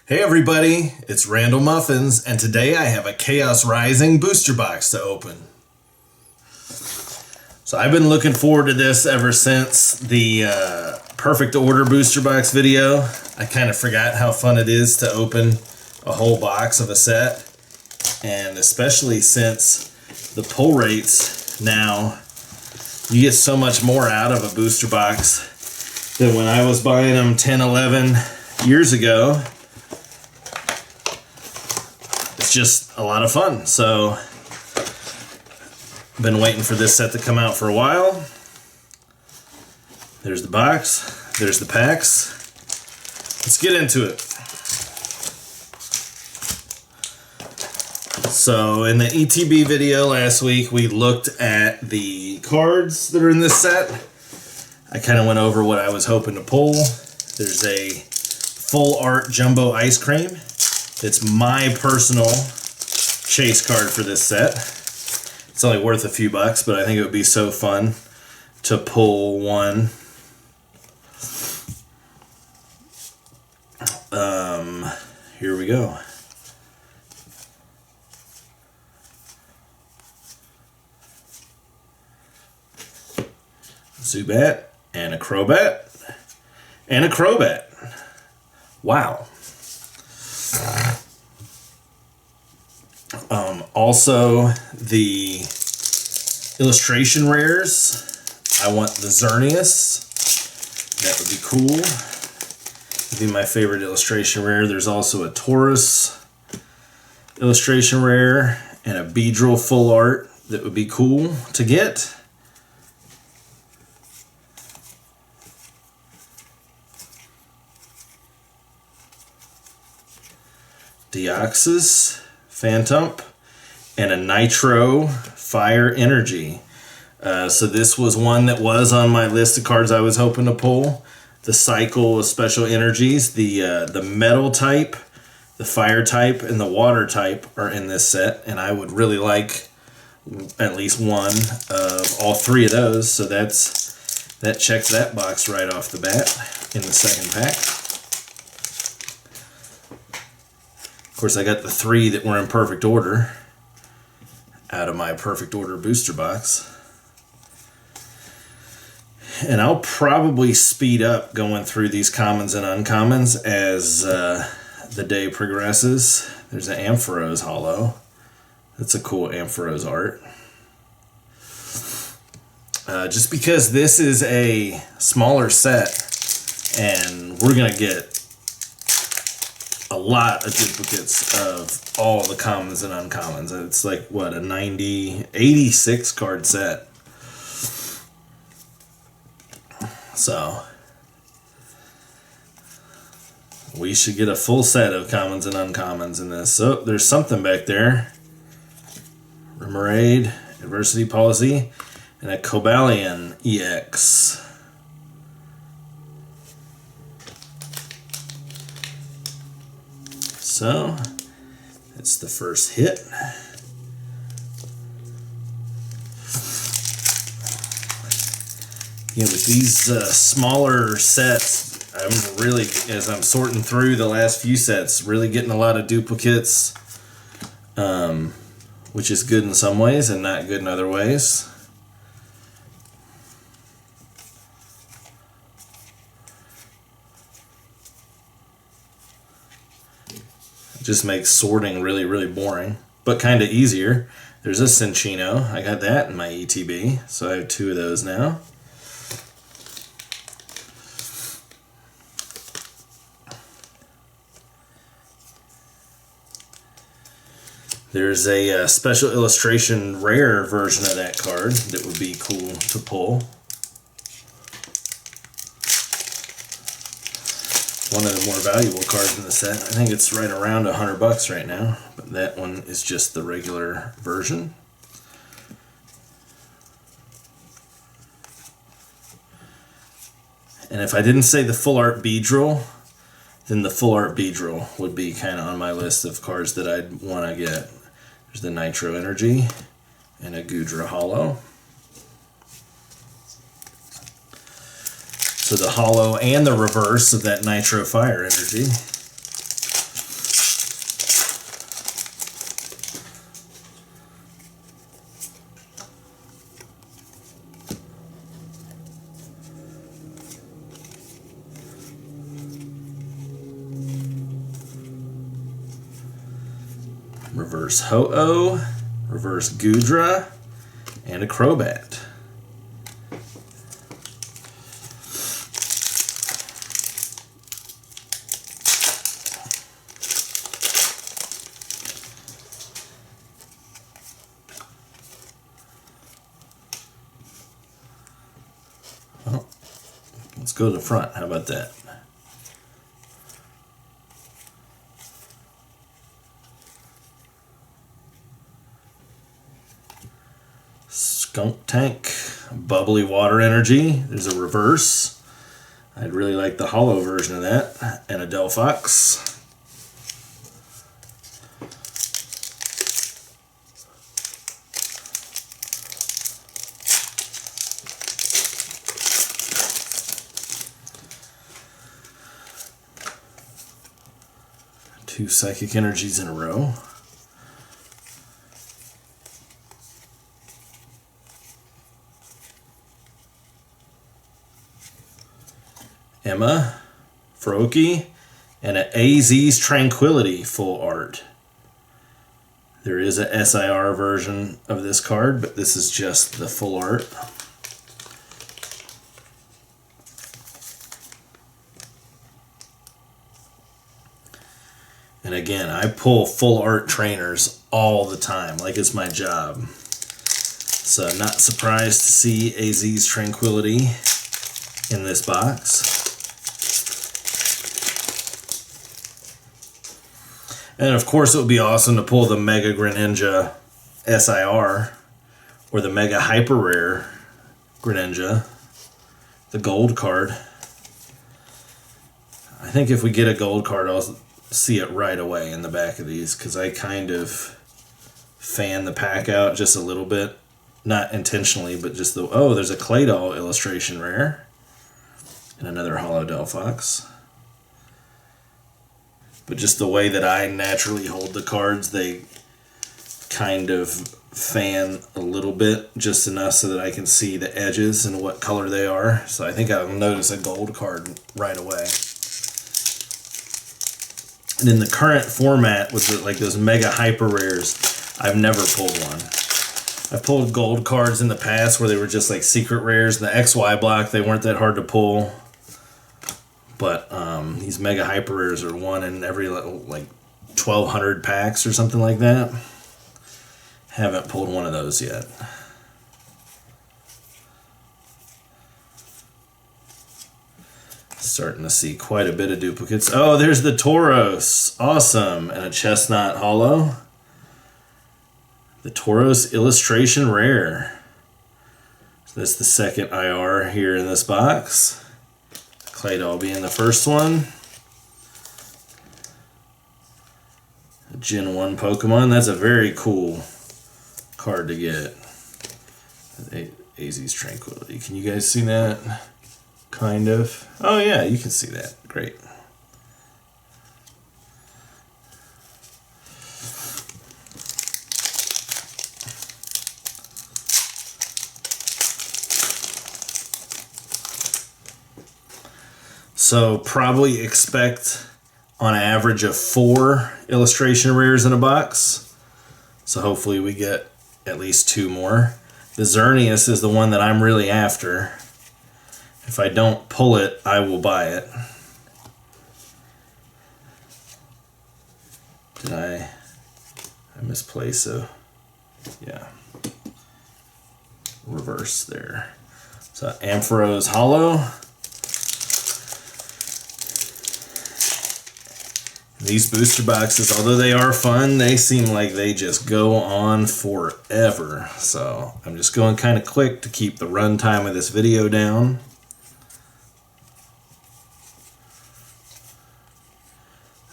Hey everybody, it's Randall Muffins, and today I have a Chaos Rising booster box to open. So I've been looking forward to this ever since the Perfect Order booster box video. I kind of forgot how fun it is to open a whole box of a set, and especially since the pull rates now, you get so much more out of a booster box than when I was buying them 10, 11 years ago. It's just a lot of fun. So I've been waiting for this set to come out for a while. There's the box, there's the packs. Let's get into it. So in the ETB video last week, we looked at the cards that are in this set. I kind of went over what I was hoping to pull. There's a full art jumbo ice cream. It's my personal chase card for this set. It's only worth a few bucks, but I think it would be so fun to pull one. Here we go. Zubat, and a Crobat, and a Crobat. Wow. Also, the illustration rares. I want the Xerneas. That would be cool. Would be my favorite illustration rare. There's also a Taurus illustration rare and a Beedrill full art that would be cool to get. Deoxys, Phantump, and a Nitro Fire Energy. So this was one that was on my list of cards I was hoping to pull. The cycle of special energies, the metal type, the fire type, and the water type are in this set, and I would really like at least one of all three of those. So that checks that box right off the bat in the second pack. Of course, I got the three that were in perfect order out of my perfect order booster box. And I'll probably speed up going through these commons and uncommons as the day progresses. There's an Ampharos holo. That's a cool Ampharos art. Just because this is a smaller set and we're going to get a lot of duplicates of all the commons and uncommons. It's like, what, a 86 card set. So we should get a full set of commons and uncommons in this. So there's something back there. Remoraid, Adversity Policy, and a Cobalion EX. So that's the first hit. Yeah, with these smaller sets, I'm really, as I'm sorting through the last few sets, really getting a lot of duplicates, which is good in some ways and not good in other ways. Just makes sorting really, really boring, but kind of easier. There's a Cinccino. I got that in my ETB, so I have two of those now. There's a special illustration rare version of that card that would be cool to pull. One of the more valuable cards in the set. I think it's right around $100 right now, but that one is just the regular version. And if I didn't say the full art Beedrill, then the full art Beedrill would be kind of on my list of cards that I'd want to get. There's the Nitro Energy and a Goodra holo. So the holo and the reverse of that Nitro Fire Energy. reverse Ho-Oh, reverse Gudra, and a Crobat. Well, let's go to the front. How about that? Skunk Tank, Bubbly Water Energy. There's a reverse. I'd really like the holo version of that. And a Delphox. Two Psychic Energies in a row. Emma, Froakie, and an AZ's Tranquility full art. There is a SIR version of this card, but this is just the full art. And again, I pull full art trainers all the time, like it's my job. So I'm not surprised to see AZ's Tranquility in this box. And of course it would be awesome to pull the Mega Greninja SIR or the Mega Hyper Rare Greninja, the gold card. I think if we get a gold card, I'll see it right away in the back of these because I kind of fan the pack out just a little bit. Not intentionally, but just the... Oh, there's a Claydol illustration rare. And another Holo Delphox. But just the way that I naturally hold the cards, they kind of fan a little bit, just enough so that I can see the edges and what color they are. So I think I'll notice a gold card right away. And in the current format with like those mega hyper rares, I've never pulled one. I've pulled gold cards in the past where they were just like secret rares. In the XY block, they weren't that hard to pull. But these mega hyper rares are one in every like 1,200 packs or something like that. Haven't pulled one of those yet. Starting to see quite a bit of duplicates. Oh, there's the Tauros. Awesome. And a Chestnut Holo. The Tauros illustration rare. So that's the second IR here in this box. Claydol being the first one. Gen 1 Pokemon. That's a very cool card to get. AZ's Tranquility. Can you guys see that? Kind of. Oh yeah, you can see that. Great. So probably expect on average of 4 illustration rares in a box. So hopefully we get at least 2 more. The Xerneas is the one that I'm really after. If I don't pull it, I will buy it. Did I misplace a... Yeah. Reverse there. So Ampharos Holo. These booster boxes, although they are fun, they seem like they just go on forever. So I'm just going kind of quick to keep the run time of this video down.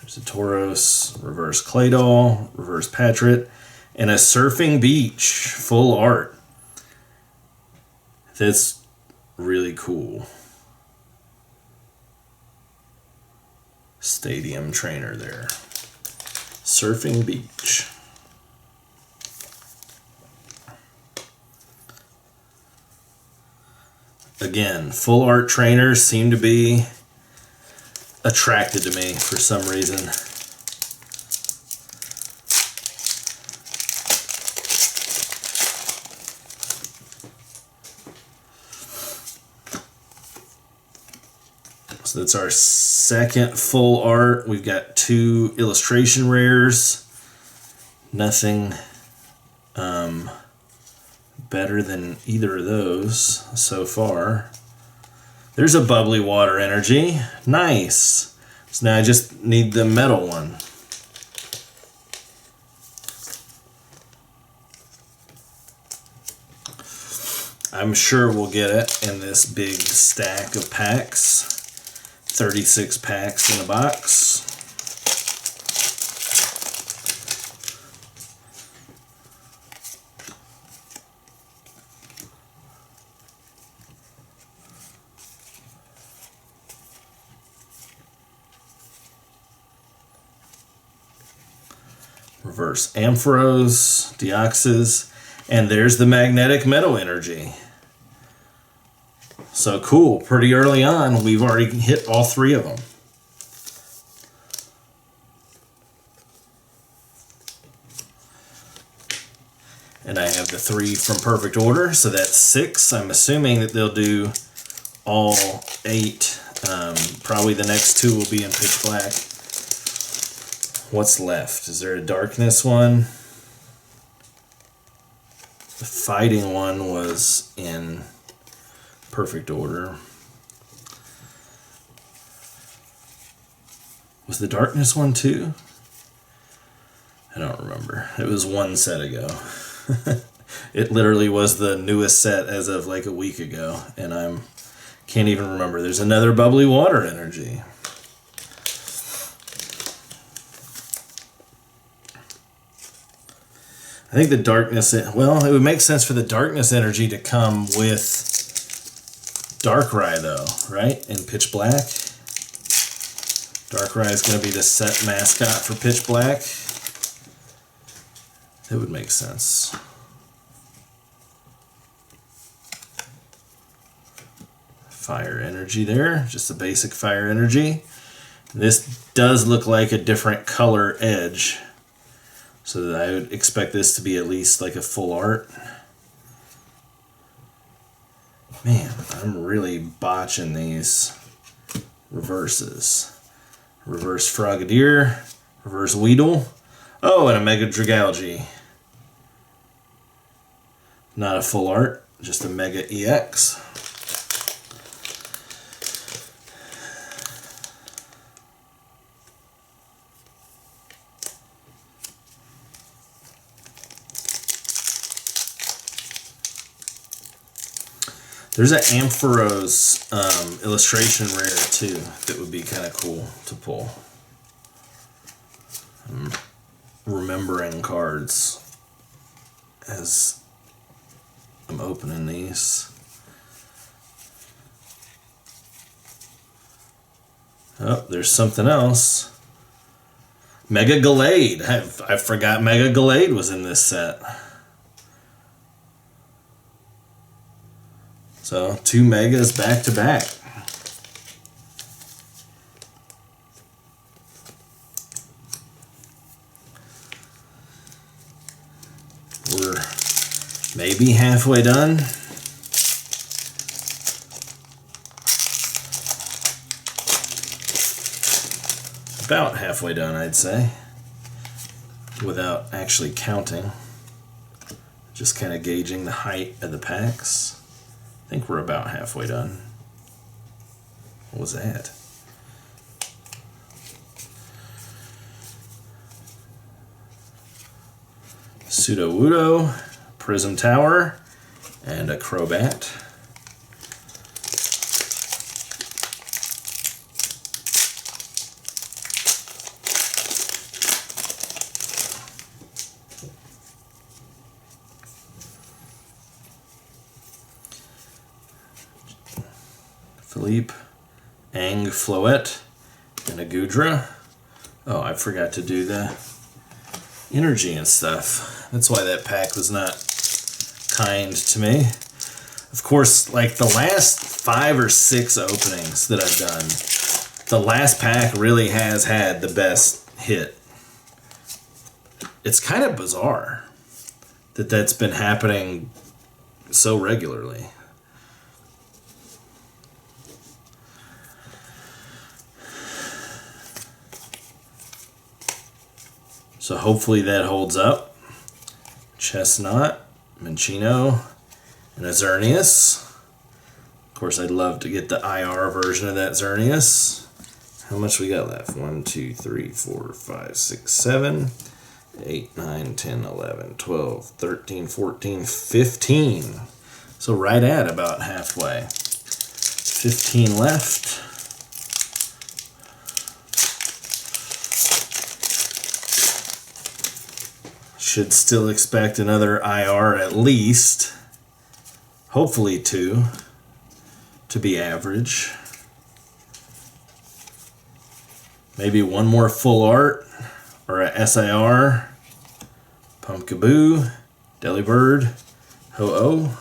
There's a Tauros, reverse Claydol, reverse Patrat, and a Surfing Beach full art. That's really cool. Stadium trainer there. Surfing Beach. Again, full art trainers seem to be attracted to me for some reason. So that's our second full art. We've got 2 illustration rares. Nothing better than either of those so far. There's a bubbly water energy. Nice. So now I just need the metal one. I'm sure we'll get it in this big stack of packs. 36 packs in a box. Reverse Ampharos, Deoxys, and there's the magnetic metal energy. So cool, pretty early on, we've already hit all 3 of them. And I have the 3 from Perfect Order, so that's 6. I'm assuming that they'll do all 8. Probably the next 2 will be in Pitch Black. What's left? Is there a darkness one? The fighting one was in Perfect Order. Was the darkness one too? I don't remember. It was one set ago. It literally was the newest set as of like a week ago, and can't even remember. There's another bubbly water energy. I think the darkness, well, it would make sense for the darkness energy to come with Darkrai though, right? In Pitch Black. Darkrai is going to be the set mascot for Pitch Black. It would make sense. Fire energy there, just a basic fire energy. This does look like a different color edge. So I would expect this to be at least like a full art. Man, I'm really botching these reverses. Reverse Frogadier, reverse Weedle. Oh, and a Mega Dragalge. Not a full art, just a Mega EX. There's an Ampharos illustration rare too that would be kind of cool to pull. I'm remembering cards as I'm opening these. Oh, there's something else. Mega Gallade. I forgot Mega Gallade was in this set. So 2 megas back to back. We're maybe halfway done. About halfway done, I'd say, without actually counting. Just kind of gauging the height of the packs. I think we're about halfway done. What was that? Sudowoodo, Prism Tower, and a Crobat. Philippe, Ang Floette, and a Goodra. Oh, I forgot to do the energy and stuff. That's why that pack was not kind to me. Of course, like the last 5 or 6 openings that I've done, the last pack really has had the best hit. It's kind of bizarre that that's been happening so regularly. So hopefully that holds up. Chestnut, Minccino, and a Xerneas. Of course, I'd love to get the IR version of that Xerneas. How much we got left? 1, 2, 3, 4, 5, 6, 7, 8, 9, 10, 11, 12, 13, 14, 15. So right at about halfway. 15 left. Should still expect another IR at least. Hopefully 2 to be average. Maybe one more full art or a SIR. Pumpkaboo, Delibird, Ho-Oh.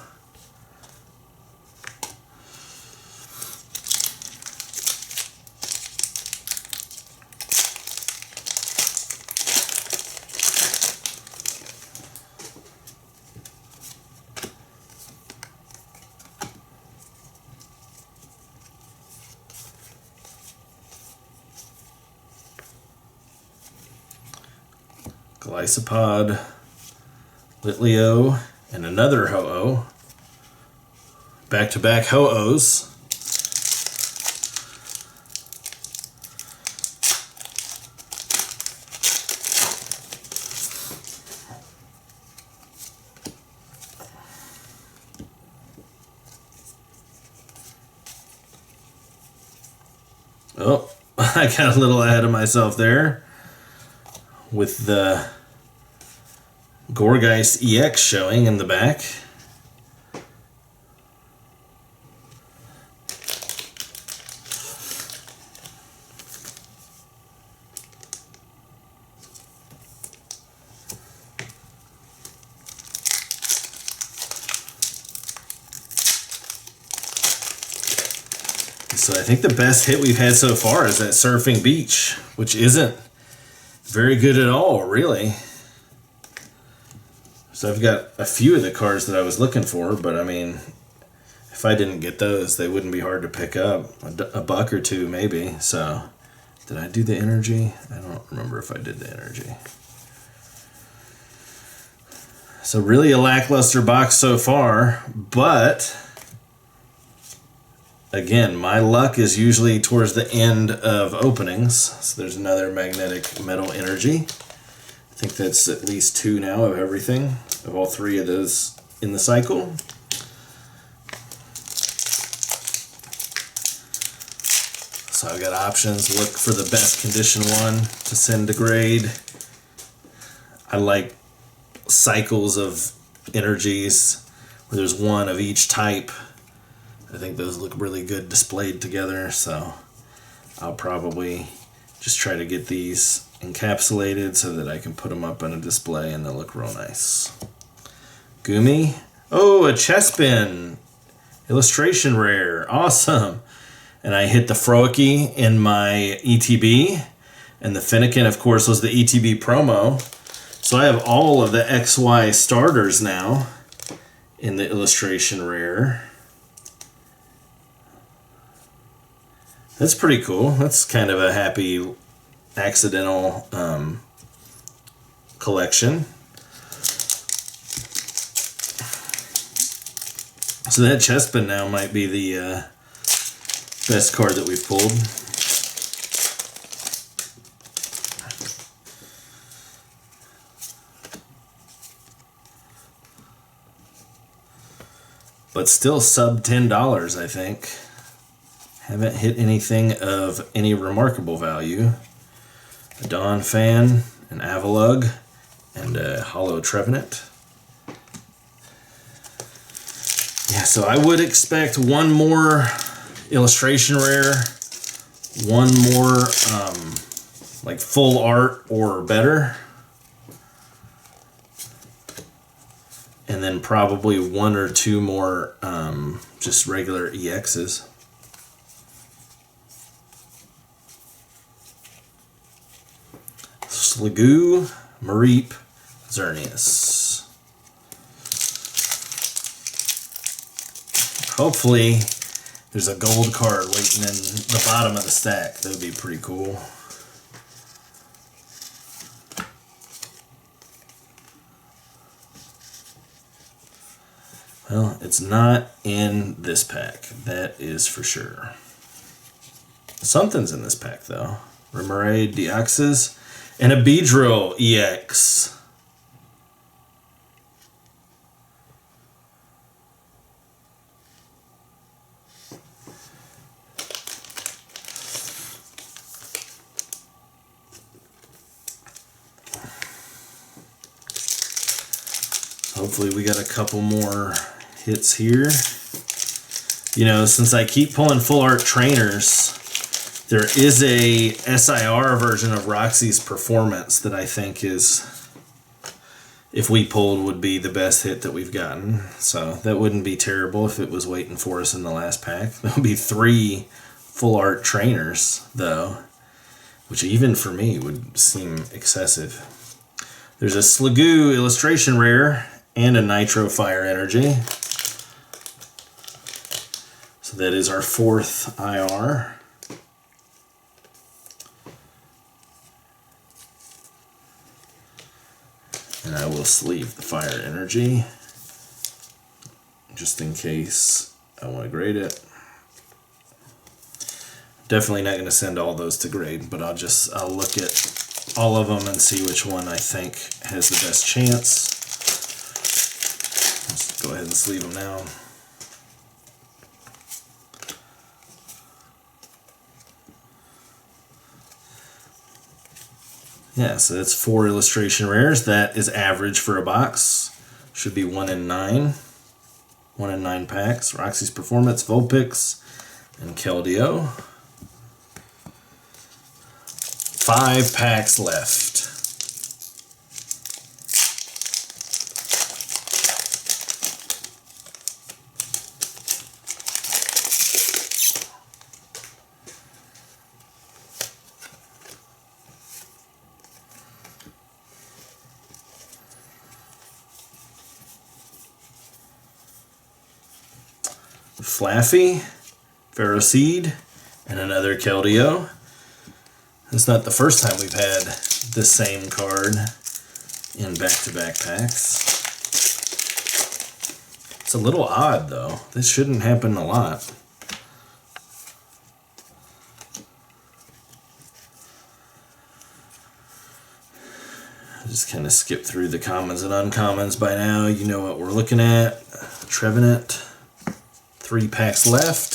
Glycopod, Litleo, and another Ho-Oh. Back-to-back Ho-Ohs. Oh, I got a little ahead of myself there with the Gourgeist EX showing in the back. So I think the best hit we've had so far is that Surfing Beach, which isn't very good at all, really. So I've got a few of the cards that I was looking for, but I mean, if I didn't get those, they wouldn't be hard to pick up. A buck or two, maybe. So, did I do the energy? I don't remember if I did the energy. So really a lackluster box so far, but again, my luck is usually towards the end of openings. So there's another Magnetic Metal Energy. I think that's at least 2 now of everything, of all 3 of those in the cycle. So I've got options. Look for the best condition one to send to grade. I like cycles of energies where there's one of each type. I think those look really good displayed together, so I'll probably just try to get these encapsulated so that I can put them up on a display and they'll look real nice. Gumi. Oh, a Chespin. Illustration rare. Awesome. And I hit the Froakie in my ETB. And the Fennekin, of course, was the ETB promo. So I have all of the XY starters now in the illustration rare. That's pretty cool. That's kind of a happy accidental collection. So that Chespin now might be the best card that we've pulled. But still sub $10, I think. Haven't hit anything of any remarkable value. A Dawn Fan, an Avalugg, and a Hollow Trevenant. Yeah, so I would expect one more illustration rare, one more like full art or better, and then probably 1 or 2 more just regular EXs. Sliggoo, Mareep, Xerneas. Hopefully there's a gold card waiting in the bottom of the stack. That would be pretty cool. Well, it's not in this pack. That is for sure. Something's in this pack, though. Remoraid, Deoxys, and a Beedrill EX. Hopefully we got a couple more hits here. You know, since I keep pulling full art trainers, there is a SIR version of Roxy's Performance that I think is, if we pulled, would be the best hit that we've gotten. So that wouldn't be terrible if it was waiting for us in the last pack. That would be 3 full art trainers, though, which even for me would seem excessive. There's a Sliggoo illustration rare and a Nitro Fire Energy. So that is our 4th IR. And I will sleeve the Fire Energy just in case I want to grade it. Definitely not going to send all those to grade, but I'll look at all of them and see which one I think has the best chance. Let's go ahead and sleeve them now. Yeah, so that's 4 illustration rares. That is average for a box. Should be 1 in 9. 1 in 9 packs. Roxy's Performance, Vulpix, and Keldeo. 5 packs left. Flaffy, Ferroseed, and another Keldeo. It's not the first time we've had the same card in back-to-back packs. It's a little odd, though. This shouldn't happen a lot. I'll just kind of skip through the commons and uncommons by now. You know what we're looking at. Trevenant. 3 packs left.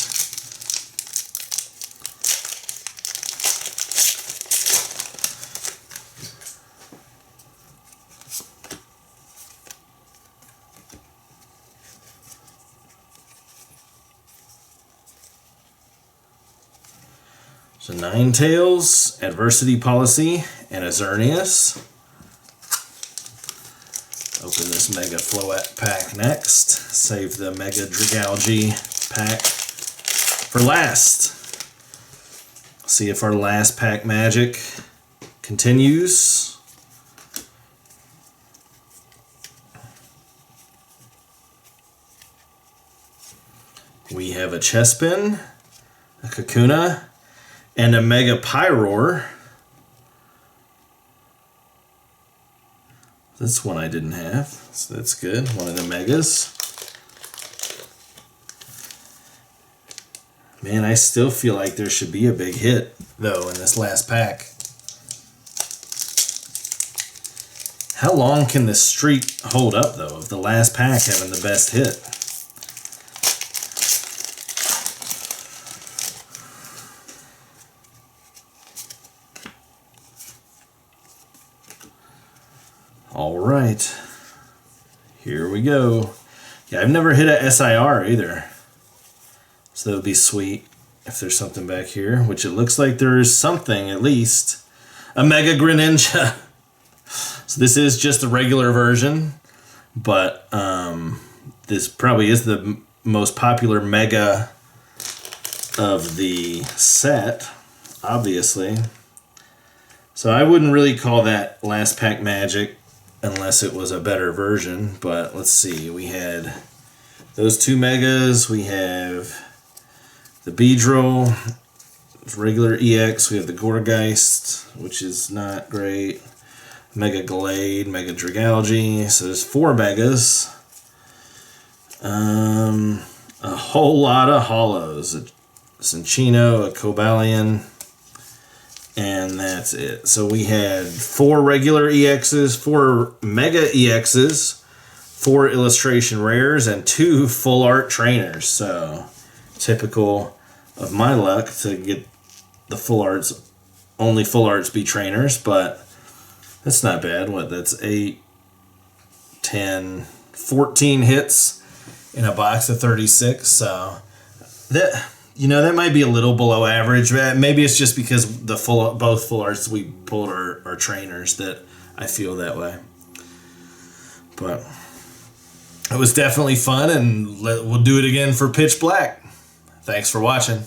So Ninetales, Adversity Policy, and a Xerneas. Open this Mega Floette pack next. Save the Mega Dragalge pack for last. See if our last pack magic continues. We have a Chespin, a Kakuna, and a Mega Pyroar. This one I didn't have, so that's good. One of the Megas. Man, I still feel like there should be a big hit, though, in this last pack. How long can this streak hold up, though, of the last pack having the best hit? All right, here we go. Yeah, I've never hit a SIR either. So that would be sweet if there's something back here, which it looks like there is something at least. A Mega Greninja. So this is just a regular version, but this probably is the most popular Mega of the set, obviously. So I wouldn't really call that last pack magic unless it was a better version, but let's see. We had those 2 Megas. We have the Beedrill, regular EX. We have the Gourgeist, which is not great. Mega Glade, Mega Dragalge. So there's 4 Megas. A whole lot of holos. A Cinchino, a Cobalion, and that's it. So we had 4 regular EXs, 4 Mega EXs, 4 illustration rares, and 2 full art trainers. So typical of my luck to get the full arts, only full arts be trainers, but that's not bad. What, that's 8, 10, 14 hits in a box of 36. So that, that might be a little below average. Maybe it's just because both full arts we pulled are trainers that I feel that way. But it was definitely fun, and we'll do it again for Pitch Black. Thanks for watching.